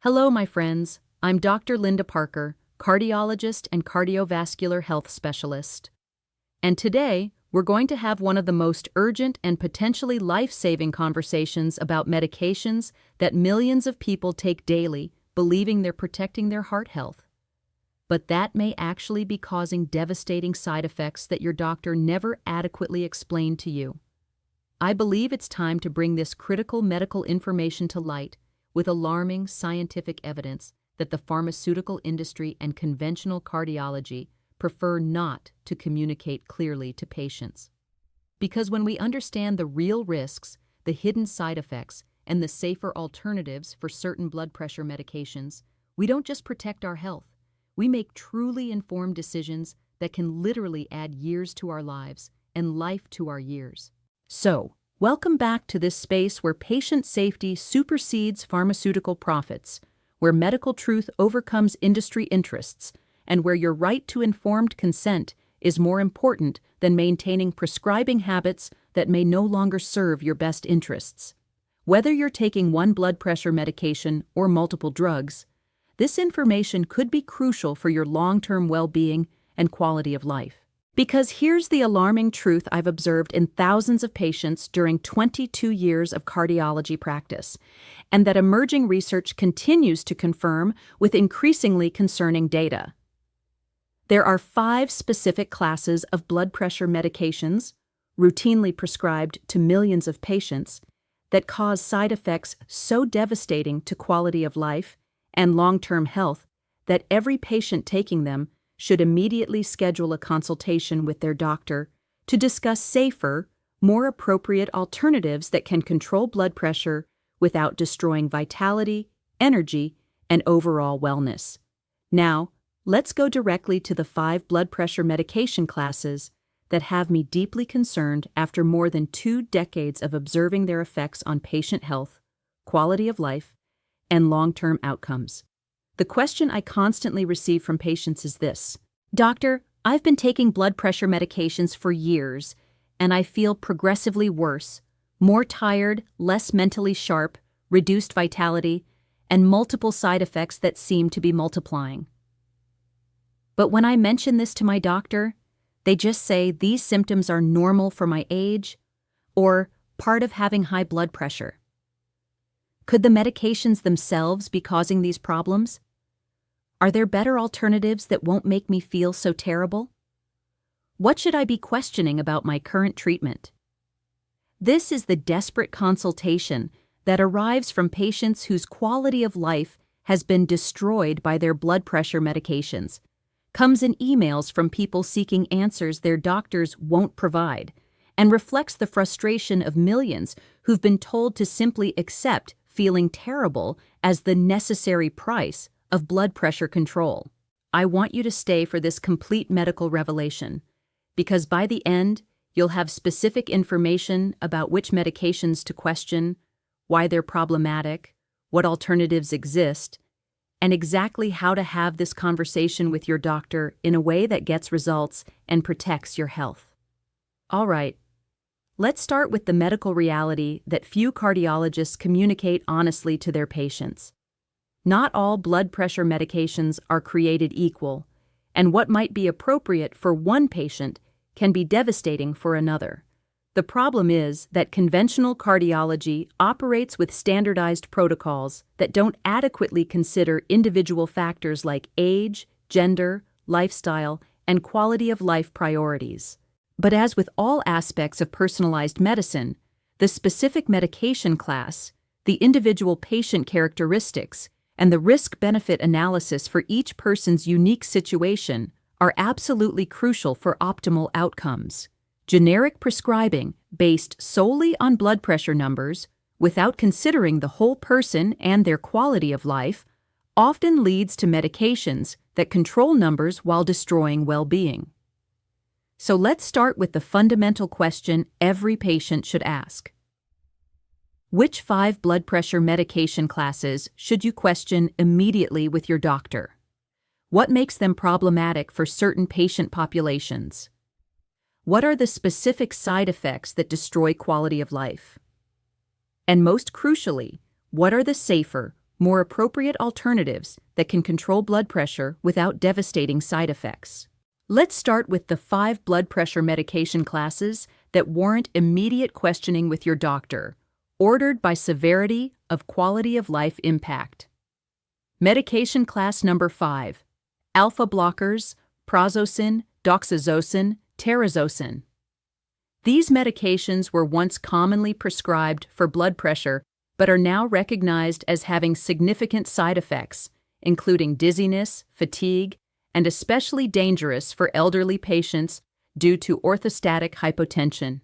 Hello, my friends. I'm Dr. Linda Parker, cardiologist and cardiovascular health specialist. And today, we're going to have one of the most urgent and potentially life-saving conversations about medications that millions of people take daily, believing they're protecting their heart health. But that may actually be causing devastating side effects that your doctor never adequately explained to you. I believe it's time to bring this critical medical information to light with alarming scientific evidence that the pharmaceutical industry and conventional cardiology prefer not to communicate clearly to patients. Because when we understand the real risks, the hidden side effects, and the safer alternatives for certain blood pressure medications, we don't just protect our health, we make truly informed decisions that can literally add years to our lives and life to our years. So, welcome back to this space where patient safety supersedes pharmaceutical profits, where medical truth overcomes industry interests, and where your right to informed consent is more important than maintaining prescribing habits that may no longer serve your best interests. Whether you're taking one blood pressure medication or multiple drugs, this information could be crucial for your long-term well-being and quality of life. Because here's the alarming truth I've observed in thousands of patients during 22 years of cardiology practice, and that emerging research continues to confirm with increasingly concerning data. There are 5 specific classes of blood pressure medications, routinely prescribed to millions of patients, that cause side effects so devastating to quality of life and long-term health that every patient taking them should immediately schedule a consultation with their doctor to discuss safer, more appropriate alternatives that can control blood pressure without destroying vitality, energy, and overall wellness. Now, let's go directly to the 5 blood pressure medication classes that have me deeply concerned after more than 2 decades of observing their effects on patient health, quality of life, and long-term outcomes. The question I constantly receive from patients is this: "Doctor, I've been taking blood pressure medications for years, and I feel progressively worse, more tired, less mentally sharp, reduced vitality, and multiple side effects that seem to be multiplying." But when I mention this to my doctor, they just say these symptoms are normal for my age or part of having high blood pressure. Could the medications themselves be causing these problems? Are there better alternatives that won't make me feel so terrible? What should I be questioning about my current treatment? This is the desperate consultation that arrives from patients whose quality of life has been destroyed by their blood pressure medications, comes in emails from people seeking answers their doctors won't provide, and reflects the frustration of millions who've been told to simply accept feeling terrible as the necessary price of blood pressure control. I want you to stay for this complete medical revelation, because by the end, you'll have specific information about which medications to question, why they're problematic, what alternatives exist, and exactly how to have this conversation with your doctor in a way that gets results and protects your health. All right, let's start with the medical reality that few cardiologists communicate honestly to their patients. Not all blood pressure medications are created equal, and what might be appropriate for one patient can be devastating for another. The problem is that conventional cardiology operates with standardized protocols that don't adequately consider individual factors like age, gender, lifestyle, and quality of life priorities. But as with all aspects of personalized medicine, the specific medication class, the individual patient characteristics, and the risk-benefit analysis for each person's unique situation are absolutely crucial for optimal outcomes. Generic prescribing based solely on blood pressure numbers, without considering the whole person and their quality of life, often leads to medications that control numbers while destroying well-being. So let's start with the fundamental question every patient should ask. Which 5 blood pressure medication classes should you question immediately with your doctor? What makes them problematic for certain patient populations? What are the specific side effects that destroy quality of life? And most crucially, what are the safer, more appropriate alternatives that can control blood pressure without devastating side effects. Let's start with the 5 blood pressure medication classes that warrant immediate questioning with your doctor, ordered by severity of quality of life impact. Medication class number 5, alpha blockers, prazosin, doxazosin, terazosin. These medications were once commonly prescribed for blood pressure but are now recognized as having significant side effects, including dizziness, fatigue, and especially dangerous for elderly patients due to orthostatic hypotension.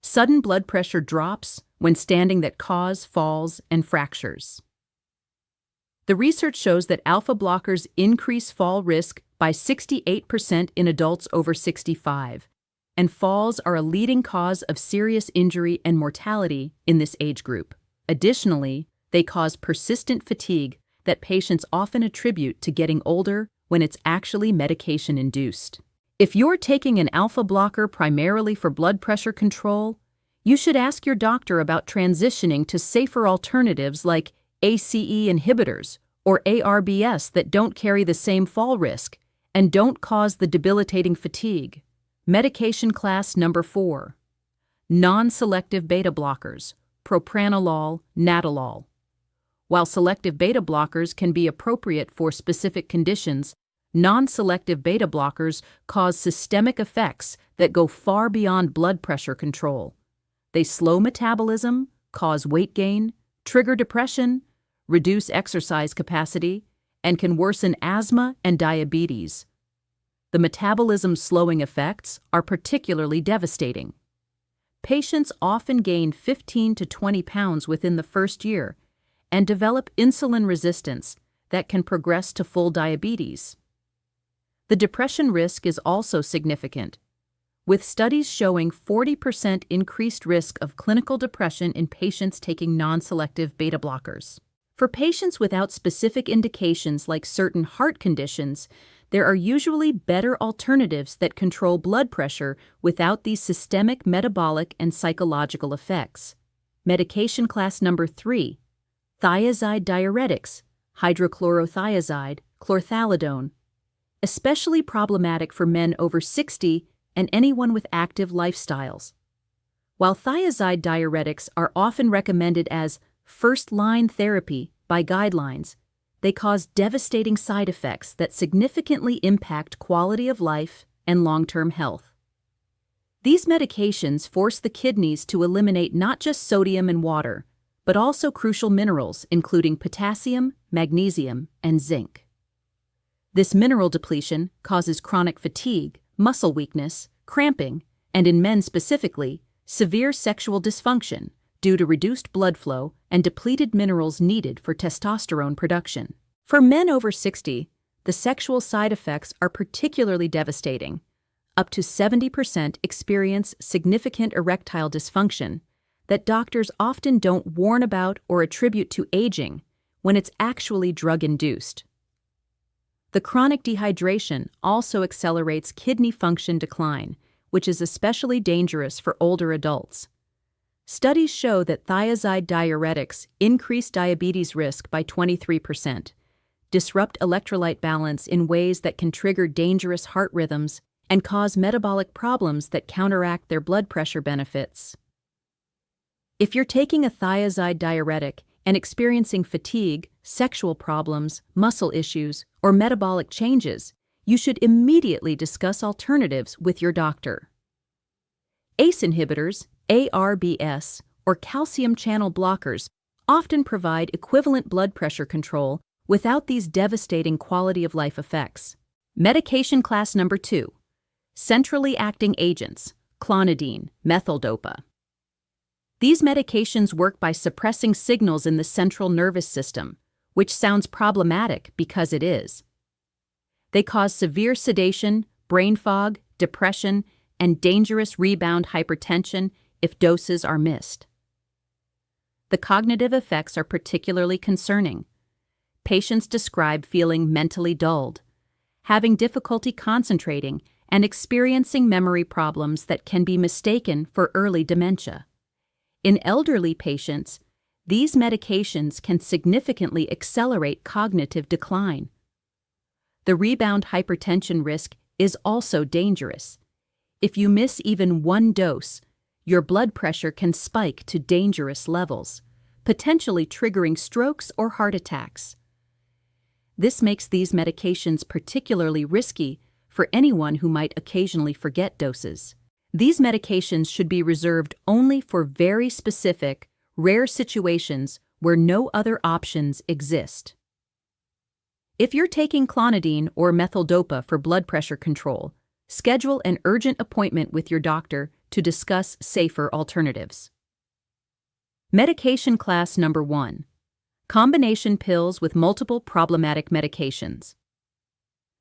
Sudden blood pressure drops when standing that cause falls and fractures. The research shows that alpha blockers increase fall risk by 68% in adults over 65, and falls are a leading cause of serious injury and mortality in this age group. Additionally, they cause persistent fatigue that patients often attribute to getting older when it's actually medication-induced. If you're taking an alpha blocker primarily for blood pressure control, you should ask your doctor about transitioning to safer alternatives like ACE inhibitors or ARBs that don't carry the same fall risk and don't cause the debilitating fatigue. Medication class number 4, non-selective beta blockers, propranolol, nadolol. While selective beta blockers can be appropriate for specific conditions, non-selective beta blockers cause systemic effects that go far beyond blood pressure control. They slow metabolism, cause weight gain, trigger depression, reduce exercise capacity, and can worsen asthma and diabetes. The metabolism-slowing effects are particularly devastating. Patients often gain 15 to 20 pounds within the first year and develop insulin resistance that can progress to full diabetes. The depression risk is also significant, with studies showing 40% increased risk of clinical depression in patients taking non-selective beta blockers. For patients without specific indications like certain heart conditions, there are usually better alternatives that control blood pressure without these systemic metabolic and psychological effects. Medication class number 3, thiazide diuretics, hydrochlorothiazide, chlorthalidone, especially problematic for men over 60 and anyone with active lifestyles. While thiazide diuretics are often recommended as first-line therapy by guidelines, they cause devastating side effects that significantly impact quality of life and long-term health. These medications force the kidneys to eliminate not just sodium and water, but also crucial minerals including potassium, magnesium, and zinc. This mineral depletion causes chronic fatigue, muscle weakness, cramping, and in men specifically, severe sexual dysfunction due to reduced blood flow and depleted minerals needed for testosterone production. For men over 60, the sexual side effects are particularly devastating. Up to 70% experience significant erectile dysfunction that doctors often don't warn about or attribute to aging when it's actually drug-induced. The chronic dehydration also accelerates kidney function decline, which is especially dangerous for older adults. Studies show that thiazide diuretics increase diabetes risk by 23%, disrupt electrolyte balance in ways that can trigger dangerous heart rhythms, and cause metabolic problems that counteract their blood pressure benefits. If you're taking a thiazide diuretic and experiencing fatigue, sexual problems, muscle issues, or metabolic changes, you should immediately discuss alternatives with your doctor. ACE inhibitors, ARBs, or calcium channel blockers often provide equivalent blood pressure control without these devastating quality of life effects. Medication class number 2, centrally acting agents, Clonidine, methyldopa. These medications work by suppressing signals in the central nervous system, which sounds problematic because it is. They cause severe sedation, brain fog, depression, and dangerous rebound hypertension if doses are missed. The cognitive effects are particularly concerning. Patients describe feeling mentally dulled, having difficulty concentrating, and experiencing memory problems that can be mistaken for early dementia. In elderly patients, These medications can significantly accelerate cognitive decline. The rebound hypertension risk is also dangerous. If you miss even one dose, your blood pressure can spike to dangerous levels, potentially triggering strokes or heart attacks. This makes these medications particularly risky for anyone who might occasionally forget doses. These medications should be reserved only for very specific, rare situations where no other options exist. If you're taking Clonidine or methyldopa for blood pressure control, schedule an urgent appointment with your doctor to discuss safer alternatives. Medication class number 1. Combination pills with multiple problematic medications.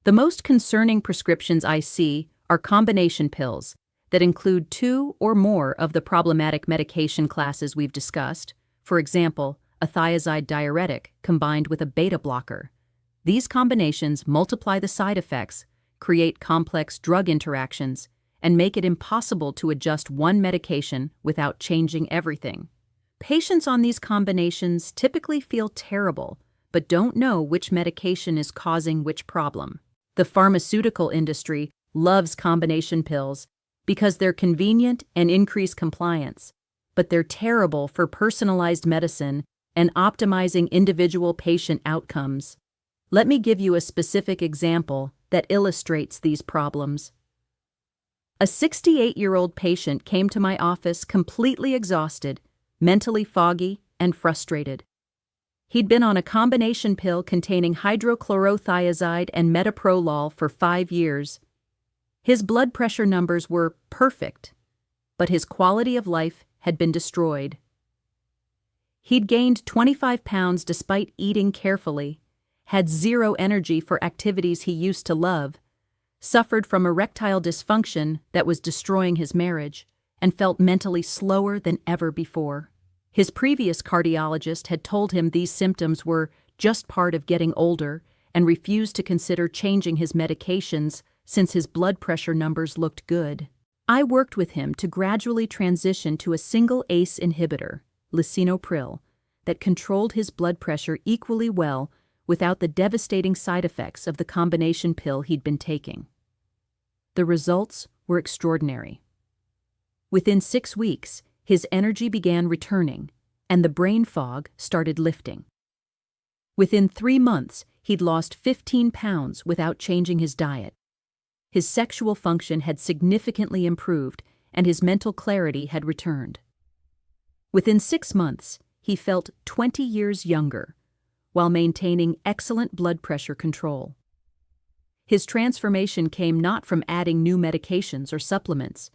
The most concerning prescriptions I see are combination pills that include 2 or more of the problematic medication classes we've discussed, for example, a thiazide diuretic combined with a beta blocker. These combinations multiply the side effects, create complex drug interactions, and make it impossible to adjust one medication without changing everything. Patients on these combinations typically feel terrible, but don't know which medication is causing which problem. The pharmaceutical industry loves combination pills because they're convenient and increase compliance, but they're terrible for personalized medicine and optimizing individual patient outcomes. Let me give you a specific example that illustrates these problems. A 68-year-old patient came to my office completely exhausted, mentally foggy, and frustrated. He'd been on a combination pill containing hydrochlorothiazide and metoprolol for 5 years. His blood pressure numbers were perfect, but his quality of life had been destroyed. He'd gained 25 pounds despite eating carefully, had zero energy for activities he used to love, suffered from erectile dysfunction that was destroying his marriage, and felt mentally slower than ever before. His previous cardiologist had told him these symptoms were just part of getting older and refused to consider changing his medications since his blood pressure numbers looked good. I worked with him to gradually transition to a single ACE inhibitor, lisinopril, that controlled his blood pressure equally well without the devastating side effects of the combination pill he'd been taking. The results were extraordinary. Within 6 weeks, his energy began returning, and the brain fog started lifting. Within 3 months, he'd lost 15 pounds without changing his diet. His sexual function had significantly improved, and his mental clarity had returned. Within 6 months, he felt 20 years younger, while maintaining excellent blood pressure control. His transformation came not from adding new medications or supplements,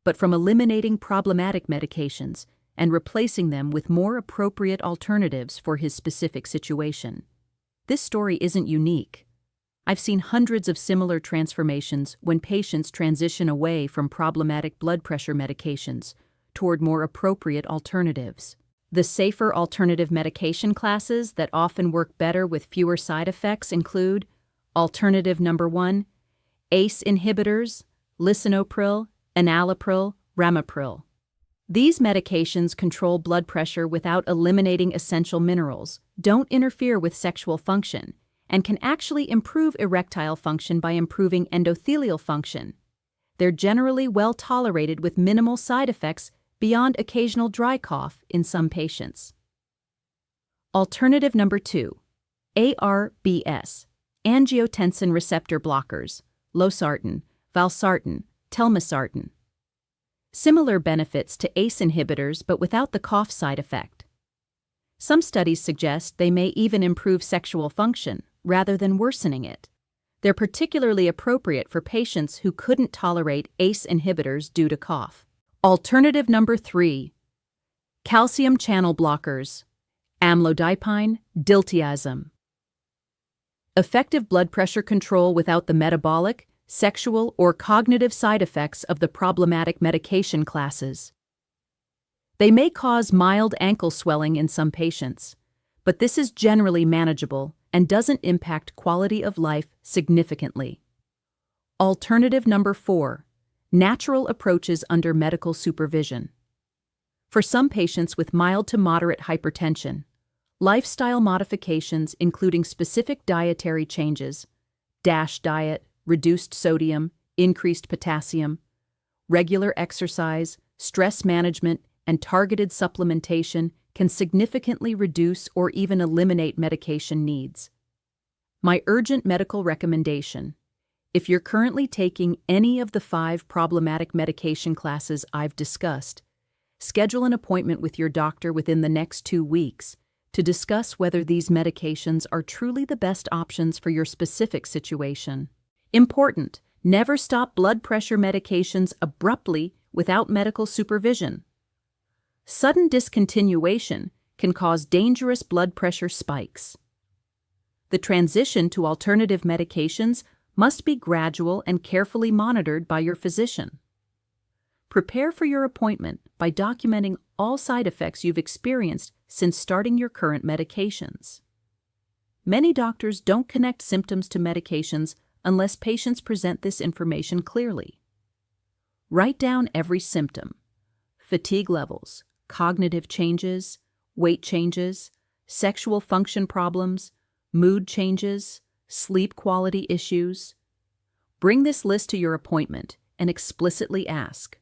but from eliminating problematic medications and replacing them with more appropriate alternatives for his specific situation. This story isn't unique. I've seen hundreds of similar transformations when patients transition away from problematic blood pressure medications toward more appropriate alternatives. The safer alternative medication classes that often work better with fewer side effects include alternative number 1, ACE inhibitors, lisinopril, enalapril, ramipril. These medications control blood pressure without eliminating essential minerals, don't interfere with sexual function, and can actually improve erectile function by improving endothelial function. They're generally well tolerated with minimal side effects beyond occasional dry cough in some patients. Alternative number 2, ARBs, angiotensin receptor blockers, losartan, valsartan, telmisartan. Similar benefits to ACE inhibitors but without the cough side effect. Some studies suggest they may even improve sexual function rather than worsening it. They're particularly appropriate for patients who couldn't tolerate ACE inhibitors due to cough. Alternative number 3, calcium channel blockers, amlodipine, diltiazem. Effective blood pressure control without the metabolic, sexual, or cognitive side effects of the problematic medication classes. They may cause mild ankle swelling in some patients, but this is generally manageable and doesn't impact quality of life significantly. Alternative number 4, natural approaches under medical supervision. For some patients with mild to moderate hypertension, lifestyle modifications including specific dietary changes, DASH diet, reduced sodium, increased potassium, regular exercise, stress management, and targeted supplementation can significantly reduce or even eliminate medication needs. My urgent medical recommendation: if you're currently taking any of the 5 problematic medication classes I've discussed, schedule an appointment with your doctor within the next 2 weeks to discuss whether these medications are truly the best options for your specific situation. Important: never stop blood pressure medications abruptly without medical supervision. Sudden discontinuation can cause dangerous blood pressure spikes. The transition to alternative medications must be gradual and carefully monitored by your physician. Prepare for your appointment by documenting all side effects you've experienced since starting your current medications. Many doctors don't connect symptoms to medications unless patients present this information clearly. Write down every symptom: fatigue levels, cognitive changes, weight changes, sexual function problems, mood changes, sleep quality issues. Bring this list to your appointment and explicitly ask,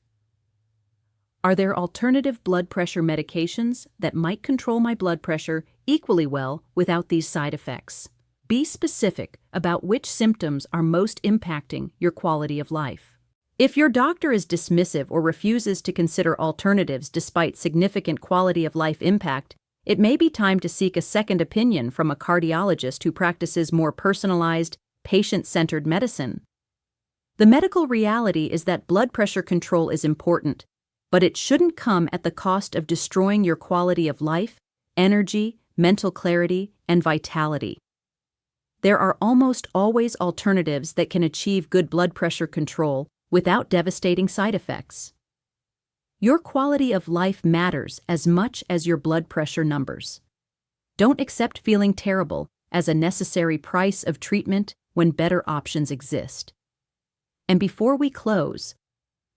are there alternative blood pressure medications that might control my blood pressure equally well without these side effects? Be specific about which symptoms are most impacting your quality of life. If your doctor is dismissive or refuses to consider alternatives despite significant quality of life impact, it may be time to seek a second opinion from a cardiologist who practices more personalized, patient-centered medicine. The medical reality is that blood pressure control is important, but it shouldn't come at the cost of destroying your quality of life, energy, mental clarity, and vitality. There are almost always alternatives that can achieve good blood pressure control without devastating side effects. Your quality of life matters as much as your blood pressure numbers. Don't accept feeling terrible as a necessary price of treatment when better options exist. And before we close,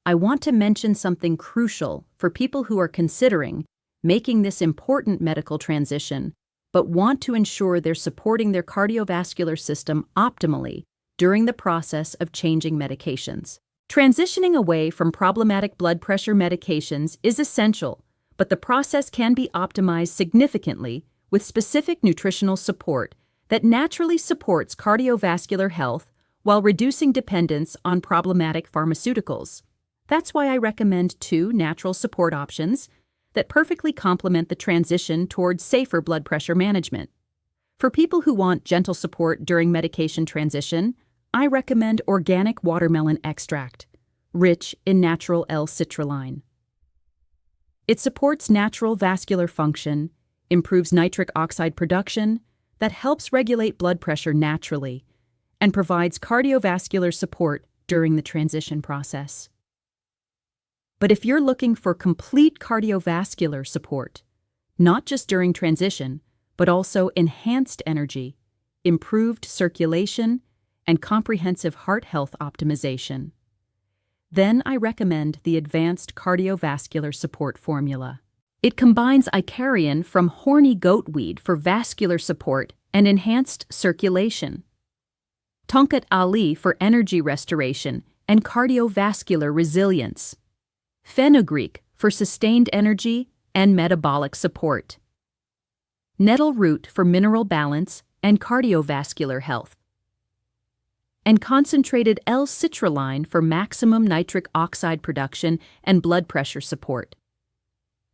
I want to mention something crucial for people who are considering making this important medical transition but want to ensure they're supporting their cardiovascular system optimally during the process of changing medications. Transitioning away from problematic blood pressure medications is essential, but the process can be optimized significantly with specific nutritional support that naturally supports cardiovascular health while reducing dependence on problematic pharmaceuticals. That's why I recommend 2 natural support options that perfectly complement the transition towards safer blood pressure management. For people who want gentle support during medication transition, I recommend organic watermelon extract, rich in natural L-citrulline. It supports natural vascular function, improves nitric oxide production that helps regulate blood pressure naturally, and provides cardiovascular support during the transition process. But if you're looking for complete cardiovascular support, not just during transition, but also enhanced energy, improved circulation, and comprehensive heart health optimization, then I recommend the Advanced Cardiovascular Support Formula. It combines Icarian from horny goatweed for vascular support and enhanced circulation, Tonkat Ali for energy restoration and cardiovascular resilience, fenugreek for sustained energy and metabolic support, nettle root for mineral balance and cardiovascular health, and concentrated L-citrulline for maximum nitric oxide production and blood pressure support.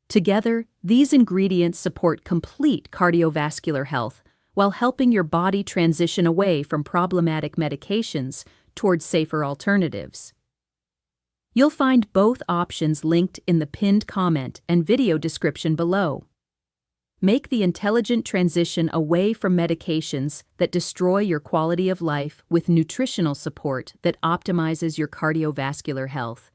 Together, these ingredients support complete cardiovascular health while helping your body transition away from problematic medications towards safer alternatives. You'll find both options linked in the pinned comment and video description below. Make the intelligent transition away from medications that destroy your quality of life with nutritional support that optimizes your cardiovascular health,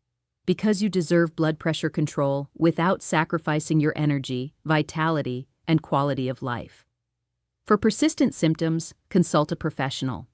because you deserve blood pressure control without sacrificing your energy, vitality, and quality of life. For persistent symptoms, consult a professional.